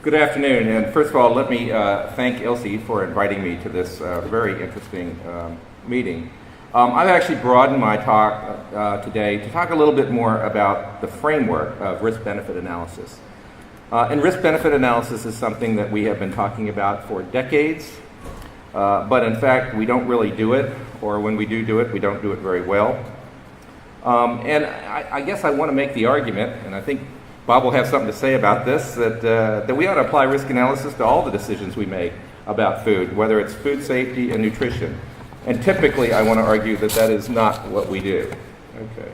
Good afternoon, and first of all, let me thank ILSI for inviting me to this very interesting meeting. I've actually broadened my talk today to talk a little bit more about the framework of risk-benefit analysis. And risk-benefit analysis is something that we have been talking about for decades, but in fact, we don't really do it, or when we do it, we don't do it very well. And I guess I want to make the argument, and I think Bob will have something to say about this, that we ought to apply risk analysis to all the decisions we make about food, whether it's food safety and nutrition. And typically, I want to argue that that is not what we do. Okay.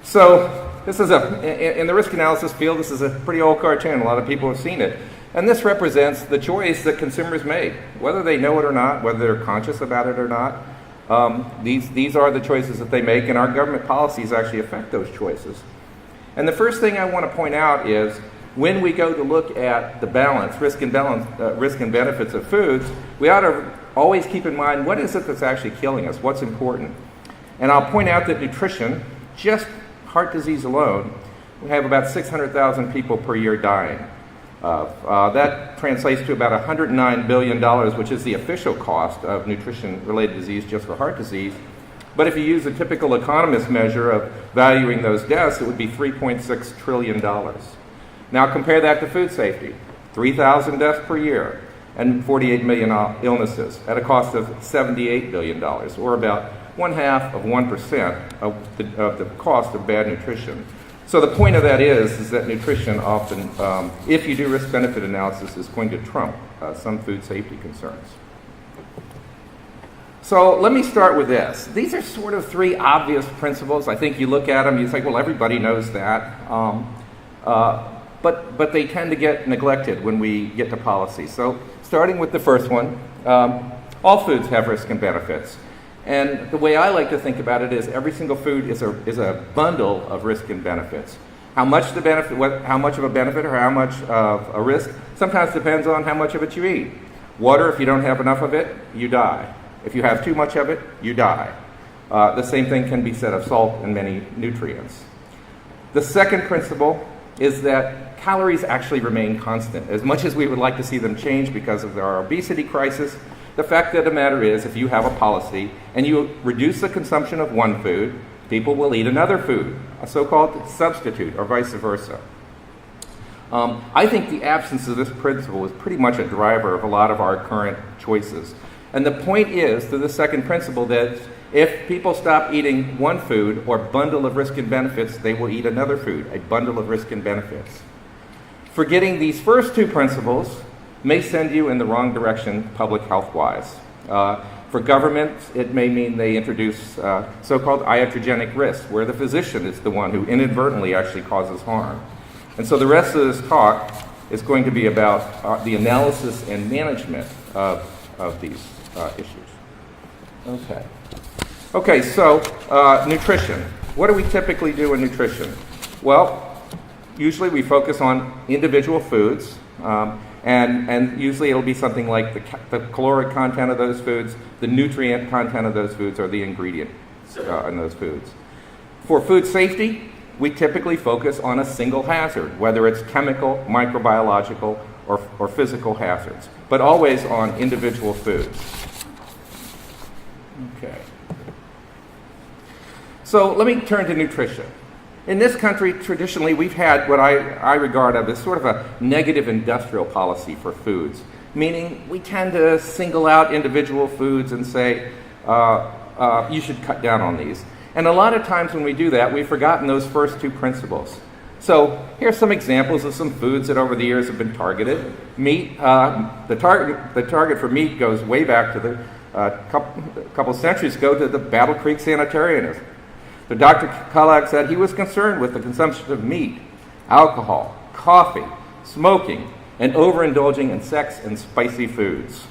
So, this is in the risk analysis field, this is a pretty old cartoon. A lot of people have seen it. And this represents the choice that consumers make, whether they know it or not, whether they're conscious about it or not. These are the choices that they make, and our government policies actually affect those choices. And the first thing I want to point out is when we go to look at the balance, risk and benefits of foods, we ought to always keep in mind what is it that's actually killing us, what's important. And I'll point out that nutrition, just heart disease alone, we have about 600,000 people per year dying. That translates to about $109 billion, which is the official cost of nutrition-related disease just for heart disease. But if you use a typical economist measure of valuing those deaths, it would be $3.6 trillion. Now compare that to food safety, 3,000 deaths per year and 48 million illnesses at a cost of $78 billion, or about 1/2% of the cost of bad nutrition. So the point of that is that nutrition often, if you do risk-benefit analysis, is going to trump some food safety concerns. So let me start with this. These are sort of three obvious principles. I think you look at them, you think, well, everybody knows that. But they tend to get neglected when we get to policy. So starting with the first one, all foods have risk and benefits. And the way I like to think about it is every single food is a bundle of risk and benefits. How much of a benefit or how much of a risk sometimes depends on how much of it you eat. Water, if you don't have enough of it, you die. If you have too much of it, you die. The same thing can be said of salt and many nutrients. The second principle is that calories actually remain constant. As much as we would like to see them change because of our obesity crisis, the fact of the matter is if you have a policy and you reduce the consumption of one food, people will eat another food, a so-called substitute, or vice versa. I think the absence of this principle is pretty much a driver of a lot of our current choices. And the point is, to the second principle, that if people stop eating one food or bundle of risk and benefits, they will eat another food, a bundle of risk and benefits. Forgetting these first two principles may send you in the wrong direction public health-wise. For governments, it may mean they introduce so-called iatrogenic risk, where the physician is the one who inadvertently actually causes harm. And so the rest of this talk is going to be about the analysis and management of these issues. Okay, so nutrition. What do we typically do in nutrition? Well, usually we focus on individual foods, and usually it'll be something like the caloric content of those foods, the nutrient content of those foods, or the ingredient in those foods. For food safety, we typically focus on a single hazard, whether it's chemical, microbiological, or physical hazards, but always on individual foods. Okay. So let me turn to nutrition. In this country, traditionally, we've had what I regard as sort of a negative industrial policy for foods, meaning we tend to single out individual foods and say, you should cut down on these. And a lot of times when we do that, we've forgotten those first two principles. So here's some examples of some foods that over the years have been targeted. Meat, the target for meat goes way back to the couple centuries ago to the Battle Creek Sanitarianism. So Dr. Kellogg said he was concerned with the consumption of meat, alcohol, coffee, smoking, and overindulging in sex and spicy foods.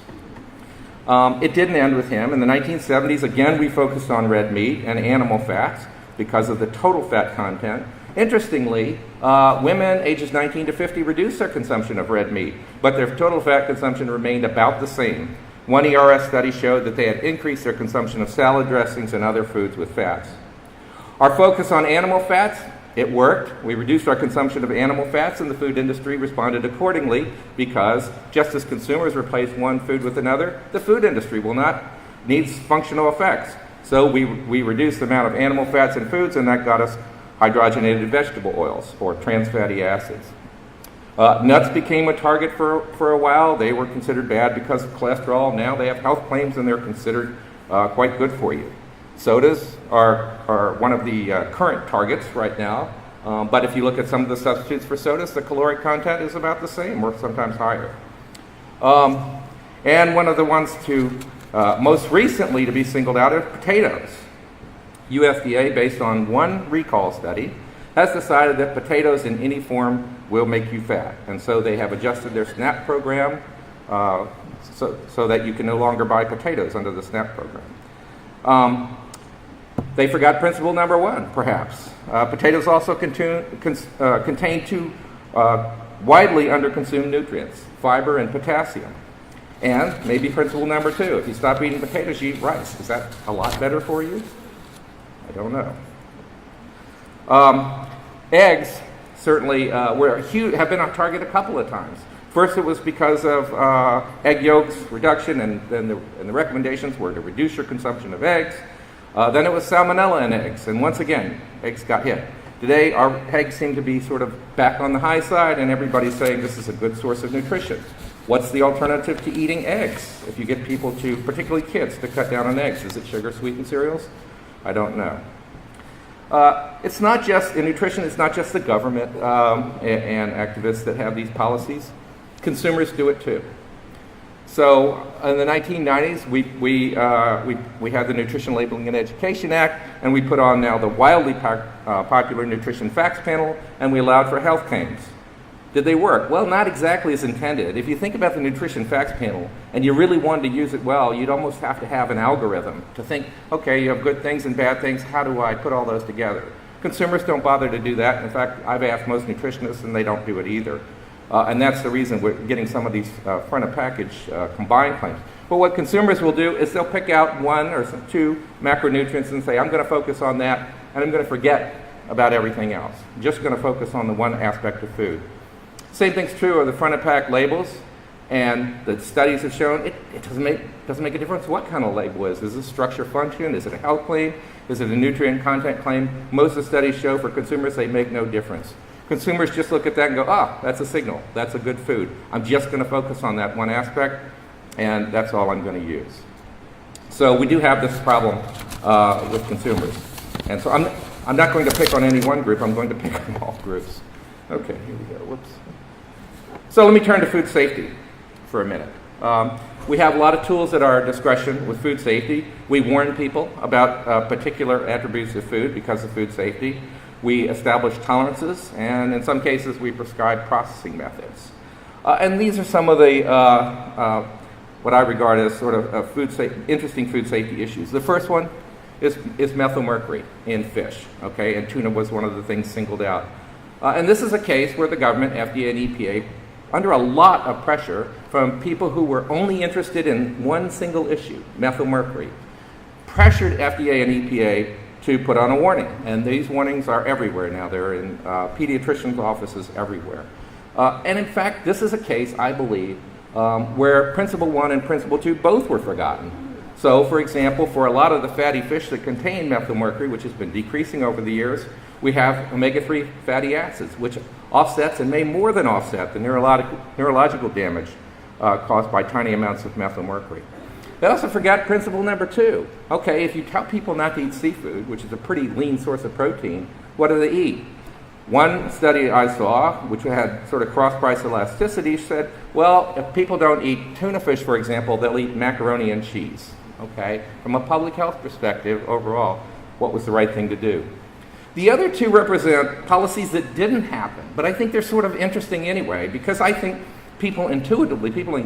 It didn't end with him. In the 1970s, again, we focused on red meat and animal fats because of the total fat content. Interestingly, women ages 19 to 50 reduced their consumption of red meat, but their total fat consumption remained about the same. One ERS study showed that they had increased their consumption of salad dressings and other foods with fats. Our focus on animal fats it worked. We reduced our consumption of animal fats, and the food industry responded accordingly, because just as consumers replace one food with another, the food industry needs functional effects. So we reduced the amount of animal fats in foods, and that got us hydrogenated vegetable oils, or trans fatty acids. Nuts became a target for a while. They were considered bad because of cholesterol. Now they have health claims, and they're considered quite good for you. Sodas are one of the current targets right now, but if you look at some of the substitutes for sodas, the caloric content is about the same or sometimes higher. And one of the ones to most recently to be singled out are potatoes. USDA, based on one recall study, has decided that potatoes in any form will make you fat, and so they have adjusted their SNAP program so that you can no longer buy potatoes under the SNAP program. They forgot principle number one, perhaps. Potatoes also contain two widely underconsumed nutrients, fiber and potassium. And maybe principle number two, if you stop eating potatoes, you eat rice. Is that a lot better for you? I don't know. Eggs certainly have been on target a couple of times. First, it was because of egg yolks reduction, and then the recommendations were to reduce your consumption of eggs. Then it was salmonella in eggs, and once again, eggs got hit. Today, our eggs seem to be sort of back on the high side, and everybody's saying this is a good source of nutrition. What's the alternative to eating eggs? If you get people to, particularly kids, to cut down on eggs, is it sugar-sweetened cereals? I don't know. It's not just, in nutrition, it's not just the government and activists that have these policies. Consumers do it too. So in the 1990s, we had the Nutrition Labeling and Education Act, and we put on now the wildly popular Nutrition Facts Panel, and we allowed for health claims. Did they work? Well, not exactly as intended. If you think about the Nutrition Facts Panel, and you really wanted to use it well, you'd almost have to have an algorithm to think, okay, you have good things and bad things, how do I put all those together? Consumers don't bother to do that. In fact, I've asked most nutritionists, and they don't do it either. And that's the reason we're getting some of these front-of-package combined claims. But what consumers will do is they'll pick out one or two macronutrients and say, I'm going to focus on that, and I'm going to forget about everything else. I'm just going to focus on the one aspect of food. Same thing's true of the front-of-pack labels, and the studies have shown it doesn't make a difference what kind of label it is. Is it structure function? Is it a health claim? Is it a nutrient content claim? Most of the studies show for consumers they make no difference. Consumers just look at that and go, that's a signal. That's a good food. I'm just going to focus on that one aspect, and that's all I'm going to use. So we do have this problem with consumers. And so I'm not going to pick on any one group. I'm going to pick on all groups. Okay, here we go. Whoops. So let me turn to food safety for a minute. We have a lot of tools at our discretion with food safety. We warn people about particular attributes of food because of food safety. We establish tolerances, and in some cases we prescribe processing methods. And these are some of the, what I regard as sort of interesting food safety issues. The first one is methylmercury in fish, okay? And tuna was one of the things singled out. And this is a case where the government, FDA and EPA, under a lot of pressure from people who were only interested in one single issue, methylmercury, pressured FDA and EPA to put on a warning. And these warnings are everywhere now. They're in pediatricians' offices everywhere. And in fact, this is a case, I believe, where Principle 1 and Principle 2 both were forgotten. So, for example, for a lot of the fatty fish that contain methylmercury, which has been decreasing over the years, we have omega-3 fatty acids, which offsets and may more than offset the neurological damage caused by tiny amounts of methylmercury. They also forgot principle number 2. Okay, if you tell people not to eat seafood, which is a pretty lean source of protein, what do they eat? One study I saw, which had sort of cross-price elasticity, said, well, if people don't eat tuna fish, for example, they'll eat macaroni and cheese. Okay? From a public health perspective, overall, what was the right thing to do? The other two represent policies that didn't happen, but I think they're sort of interesting anyway, because I think people in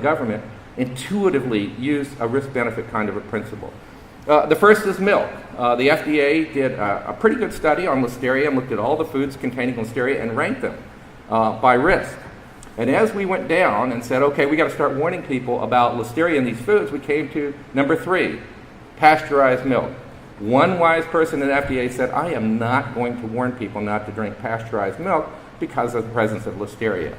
government intuitively use a risk-benefit kind of a principle. The first is milk. The FDA did a pretty good study on listeria and looked at all the foods containing listeria and ranked them by risk. And as we went down and said, okay, we got to start warning people about listeria in these foods, we came to number 3, pasteurized milk. One wise person at FDA said, I am not going to warn people not to drink pasteurized milk because of the presence of listeria.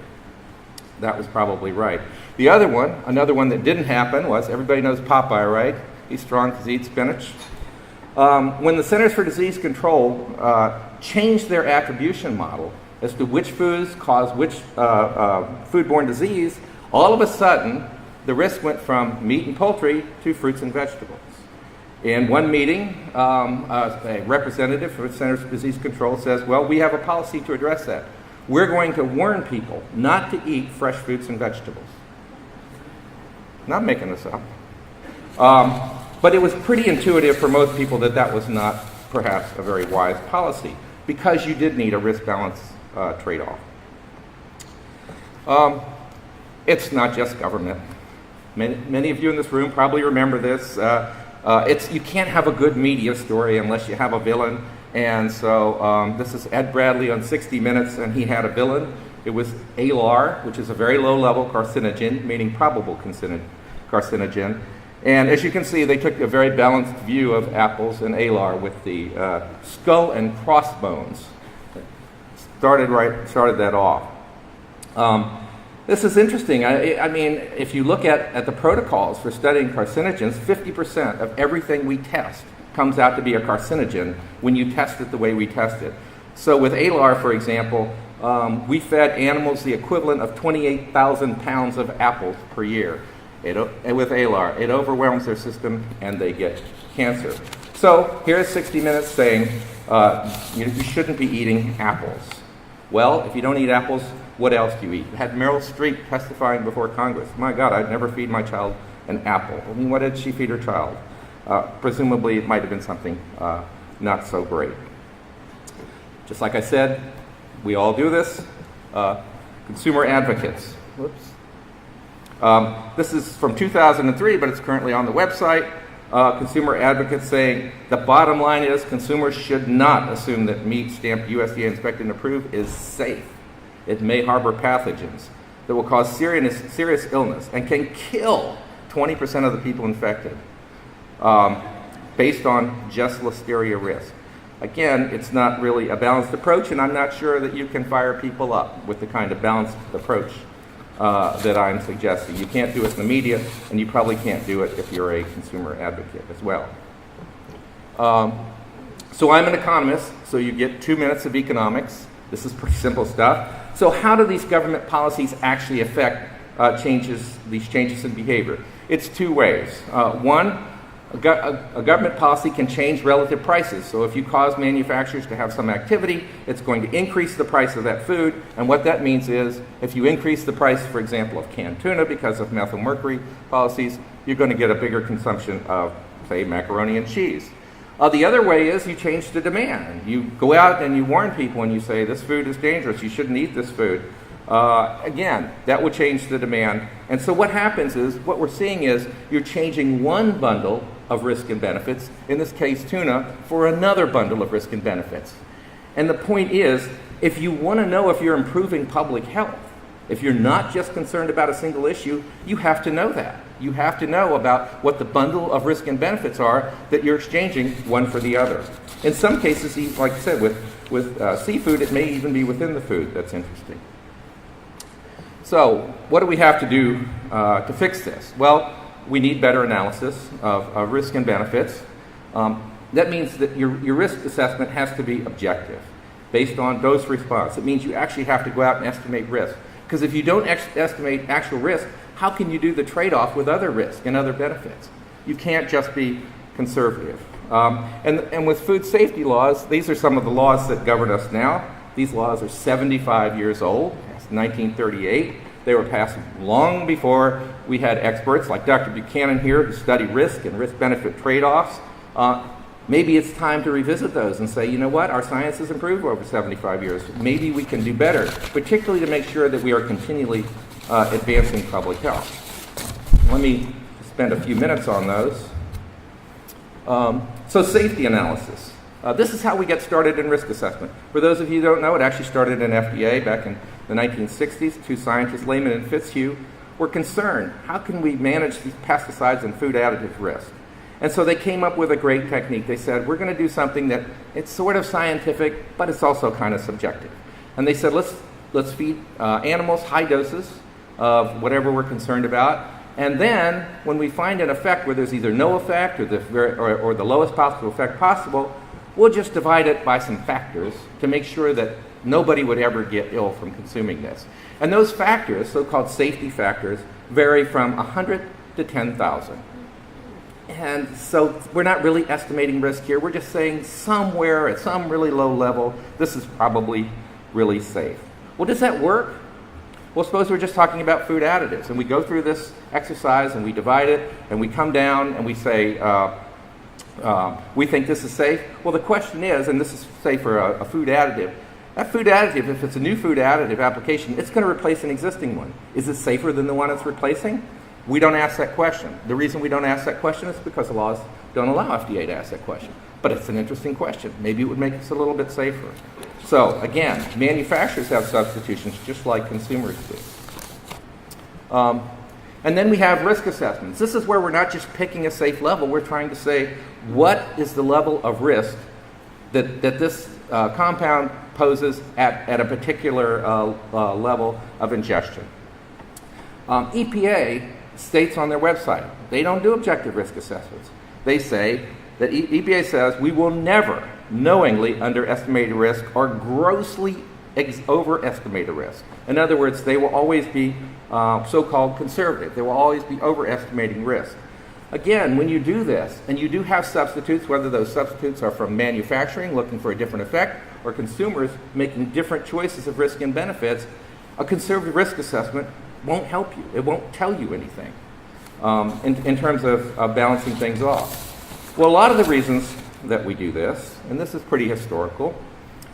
That was probably right. The other one, another one that didn't happen was, everybody knows Popeye, right? He's strong because he eats spinach. When the Centers for Disease Control changed their attribution model as to which foods cause which foodborne disease, all of a sudden, the risk went from meat and poultry to fruits and vegetables. In one meeting, a representative for the Centers for Disease Control says, well, we have a policy to address that. We're going to warn people not to eat fresh fruits and vegetables. Not making this up. But it was pretty intuitive for most people that that was not perhaps a very wise policy, because you did need a risk-balance trade-off. It's not just government. Many of you in this room probably remember this. You can't have a good media story unless you have a villain. And so this is Ed Bradley on 60 Minutes, and he had a villain. It was ALAR, which is a very low-level carcinogen, meaning probable carcinogen. And as you can see, they took a very balanced view of apples and ALAR with the skull and crossbones. Started that off. This is interesting. I mean, if you look at the protocols for studying carcinogens, 50% of everything we test comes out to be a carcinogen when you test it the way we test it. So with ALAR, for example, we fed animals the equivalent of 28,000 pounds of apples per year. With ALAR, it overwhelms their system and they get cancer. So here's 60 Minutes saying you shouldn't be eating apples. Well, if you don't eat apples, what else do you eat? You had Meryl Streep testifying before Congress. My God, I'd never feed my child an apple. I mean, what did she feed her child? Presumably, it might have been something not so great. Just like I said, we all do this. Consumer advocates. Whoops. This is from 2003, but it's currently on the website. Consumer advocates saying the bottom line is consumers should not assume that meat stamped USDA inspected and approved is safe. It may harbor pathogens that will cause serious illness and can kill 20% of the people infected based on just listeria risk. Again, it's not really a balanced approach, and I'm not sure that you can fire people up with the kind of balanced approach that I'm suggesting. You can't do it in the media, and you probably can't do it if you're a consumer advocate as well. So I'm an economist, so you get 2 minutes of economics. This is pretty simple stuff. So how do these government policies actually affect these changes in behavior? It's two ways. One, a government policy can change relative prices. So if you cause manufacturers to have some activity, it's going to increase the price of that food. And what that means is if you increase the price, for example, of canned tuna because of methylmercury policies, you're going to get a bigger consumption of, say, macaroni and cheese. The other way is you change the demand. You go out and you warn people and you say, this food is dangerous, you shouldn't eat this food. Again, that will change the demand. And so what happens is, what we're seeing is you're changing one bundle of risk and benefits, in this case tuna, for another bundle of risk and benefits. And the point is, if you want to know if you're improving public health, if you're not just concerned about a single issue, you have to know that. You have to know about what the bundle of risk and benefits are that you're exchanging one for the other. In some cases, like I said, with seafood, it may even be within the food. That's interesting. So what do we have to do to fix this? Well, we need better analysis of risk and benefits. That means that your risk assessment has to be objective, based on dose response. It means you actually have to go out and estimate risk. Because if you don't estimate actual risk, how can you do the trade-off with other risk and other benefits? You can't just be conservative. And with food safety laws, these are some of the laws that govern us now. These laws are 75 years old. It's 1938. They were passed long before we had experts like Dr. Buchanan here who study risk and risk-benefit trade-offs. Maybe it's time to revisit those and say, you know what, our science has improved over 75 years. Maybe we can do better, particularly to make sure that we are continually advancing public health. Let me spend a few minutes on those. So safety analysis. This is how we get started in risk assessment. For those of you who don't know, it actually started in FDA back in the 1960s. Two scientists, Lehman and Fitzhugh, were concerned, how can we manage these pesticides and food additive risk? And so they came up with a great technique. They said, we're going to do something that it's sort of scientific, but it's also kind of subjective. And they said, let's feed animals high doses of whatever we're concerned about. And then when we find an effect where there's either no effect or the lowest possible effect possible, we'll just divide it by some factors to make sure that nobody would ever get ill from consuming this. And those factors, so-called safety factors, vary from 100 to 10,000. And so we're not really estimating risk here. We're just saying somewhere at some really low level, this is probably really safe. Well, does that work? Well, suppose we're just talking about food additives, and we go through this exercise, and we divide it, and we come down, and we say, we think this is safe. Well, the question is, and this is, say, for a food additive, that food additive, if it's a new food additive application, it's going to replace an existing one. Is it safer than the one it's replacing? We don't ask that question. The reason we don't ask that question is because the laws don't allow FDA to ask that question. But it's an interesting question. Maybe it would make us a little bit safer. So, again, manufacturers have substitutions just like consumers do. And then we have risk assessments. This is where we're not just picking a safe level. We're trying to say, what is the level of risk that this compound poses at a particular level of ingestion? EPA states on their website, they don't do objective risk assessments. They say that EPA says we will never knowingly underestimate a risk or grossly overestimate a risk. In other words, they will always be so-called conservative. They will always be overestimating risk. Again, when you do this, and you do have substitutes, whether those substitutes are from manufacturing looking for a different effect or consumers making different choices of risk and benefits, a conservative risk assessment won't help you. It won't tell you anything in terms of balancing things off. Well, a lot of the reasons that we do this, and this is pretty historical,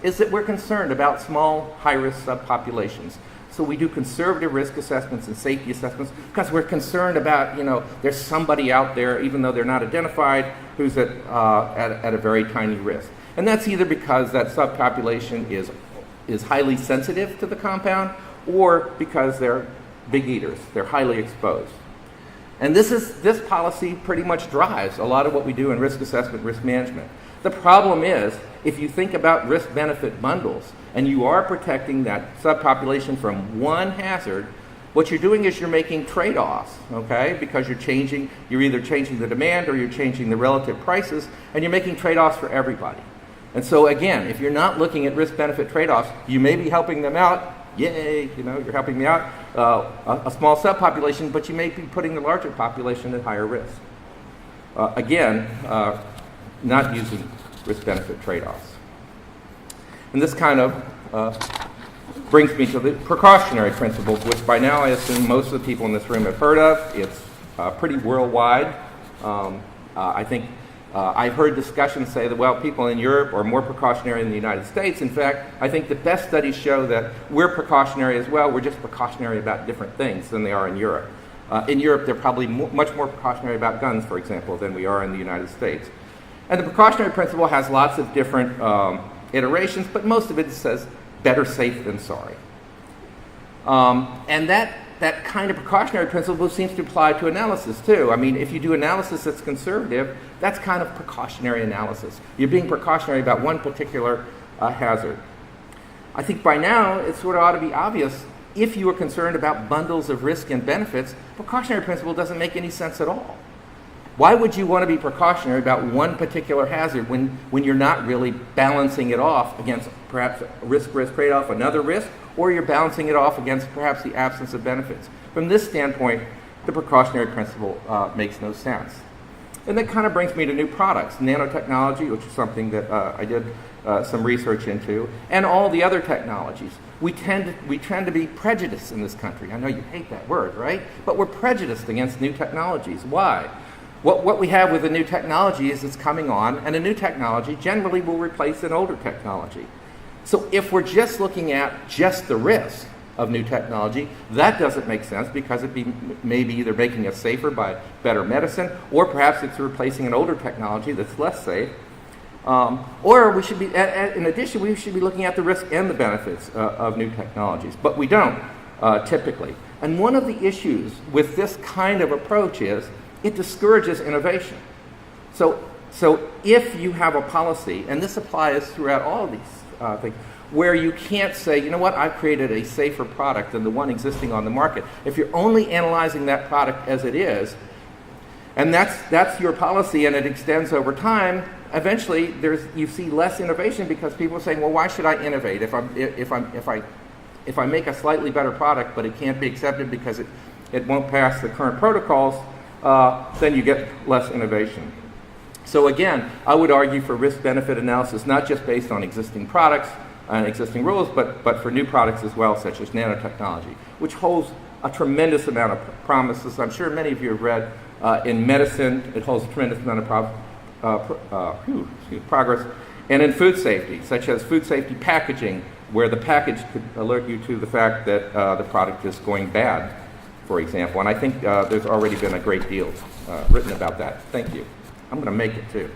is that we're concerned about small, high-risk subpopulations. So we do conservative risk assessments and safety assessments because we're concerned about, there's somebody out there, even though they're not identified, who's at a very tiny risk. And that's either because that subpopulation is highly sensitive to the compound or because they're big eaters. They're highly exposed. And this policy pretty much drives a lot of what we do in risk assessment, risk management. The problem is, if you think about risk-benefit bundles, and you are protecting that subpopulation from one hazard, what you're doing is you're making trade-offs, okay? Because you're either changing the demand or you're changing the relative prices, and you're making trade-offs for everybody. And so again, if you're not looking at risk-benefit trade-offs, you may be helping them out. Yay, you're helping me out, a small subpopulation, but you may be putting the larger population at higher risk. Again, not using risk-benefit trade-offs. And this kind of brings me to the precautionary principle, which by now I assume most of the people in this room have heard of. It's pretty worldwide. I think I've heard discussions say that, well, people in Europe are more precautionary than the United States. In fact, I think the best studies show that we're precautionary as well. We're just precautionary about different things than they are in Europe. In Europe, they're probably much more precautionary about guns, for example, than we are in the United States. And the precautionary principle has lots of different iterations, but most of it says better safe than sorry. And that kind of precautionary principle seems to apply to analysis too. I mean, if you do analysis that's conservative, that's kind of precautionary analysis. You're being precautionary about one particular hazard. I think by now it sort of ought to be obvious, if you are concerned about bundles of risk and benefits, precautionary principle doesn't make any sense at all. Why would you want to be precautionary about one particular hazard when you're not really balancing it off against perhaps a risk-risk trade-off, another risk, or you're balancing it off against perhaps the absence of benefits? From this standpoint, the precautionary principle makes no sense. And that kind of brings me to new products, nanotechnology, which is something that I did some research into, and all the other technologies. We tend to be prejudiced in this country. I know you hate that word, right? But we're prejudiced against new technologies. Why? What we have with the new technology is it's coming on, and a new technology generally will replace an older technology. So if we're just looking at just the risk of new technology, that doesn't make sense because it may be either making us safer by better medicine, or perhaps it's replacing an older technology that's less safe. Or we should be, in addition, we should be looking at the risk and the benefits of new technologies, but we don't typically. And one of the issues with this kind of approach is it discourages innovation. So if you have a policy, and this applies throughout all of these things, where you can't say, you know what, I've created a safer product than the one existing on the market. If you're only analyzing that product as it is, and that's your policy, and it extends over time, eventually you see less innovation because people are saying, well, why should I innovate if I make a slightly better product, but it can't be accepted because it won't pass the current protocols, then you get less innovation. So again, I would argue for risk-benefit analysis, not just based on existing products and existing rules, but for new products as well, such as nanotechnology, which holds a tremendous amount of promises. I'm sure many of you have read in medicine, it holds a tremendous amount of progress, and in food safety, such as food safety packaging, where the package could alert you to the fact that the product is going bad, for example. And I think there's already been a great deal written about that. Thank you. I'm going to make it too.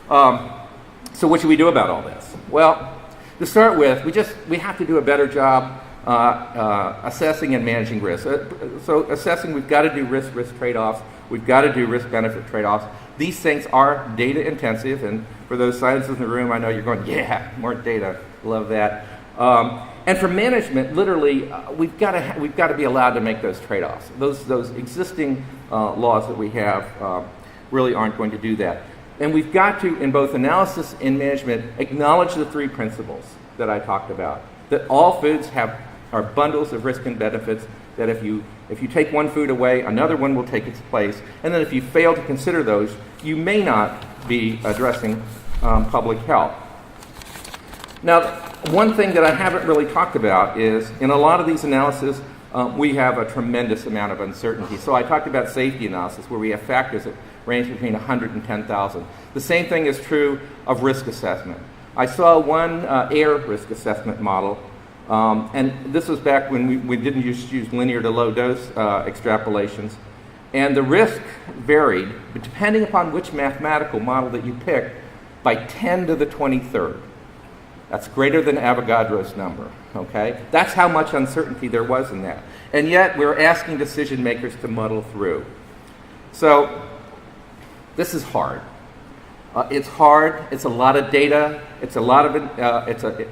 So what should we do about all this? Well, to start with, we have to do a better job assessing and managing risk. So assessing, we've got to do risk trade-offs. We've got to do risk-benefit trade-offs. These things are data intensive, and for those scientists in the room, I know you're going, yeah, more data, love that. And for management, literally, we've got to be allowed to make those trade-offs. Those existing laws that we have really aren't going to do that. And we've got to, in both analysis and management, acknowledge the three principles that I talked about. That all foods are bundles of risk and benefits, that if you take one food away, another one will take its place. And then if you fail to consider those, you may not be addressing public health. Now, one thing that I haven't really talked about is, in a lot of these analyses, we have a tremendous amount of uncertainty. So I talked about safety analysis, where we have factors that range between 100 and 10,000. The same thing is true of risk assessment. I saw one air risk assessment model, and this was back when we didn't use linear to low dose extrapolations. And the risk varied, but depending upon which mathematical model that you picked, by 10 to the 23rd. That's greater than Avogadro's number, okay? That's how much uncertainty there was in that. And yet, we're asking decision makers to muddle through. So, this is hard. It's hard. It's a lot of data. It's a lot of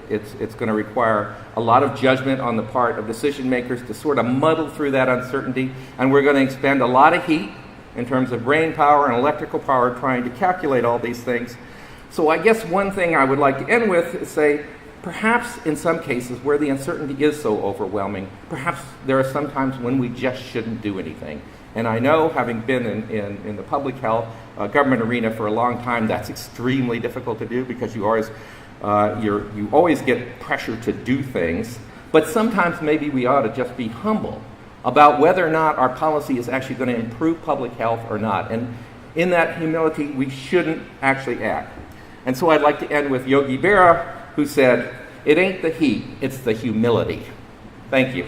it's going to require a lot of judgment on the part of decision makers to sort of muddle through that uncertainty. And we're going to expend a lot of heat in terms of brain power and electrical power trying to calculate all these things. So I guess one thing I would like to end with is say, perhaps in some cases where the uncertainty is so overwhelming, perhaps there are some times when we just shouldn't do anything. And I know, having been in the public health government arena for a long time, that's extremely difficult to do because you always get pressure to do things. But sometimes maybe we ought to just be humble about whether or not our policy is actually going to improve public health or not. And in that humility, we shouldn't actually act. And so I'd like to end with Yogi Berra, who said, "It ain't the heat, it's the humility." Thank you.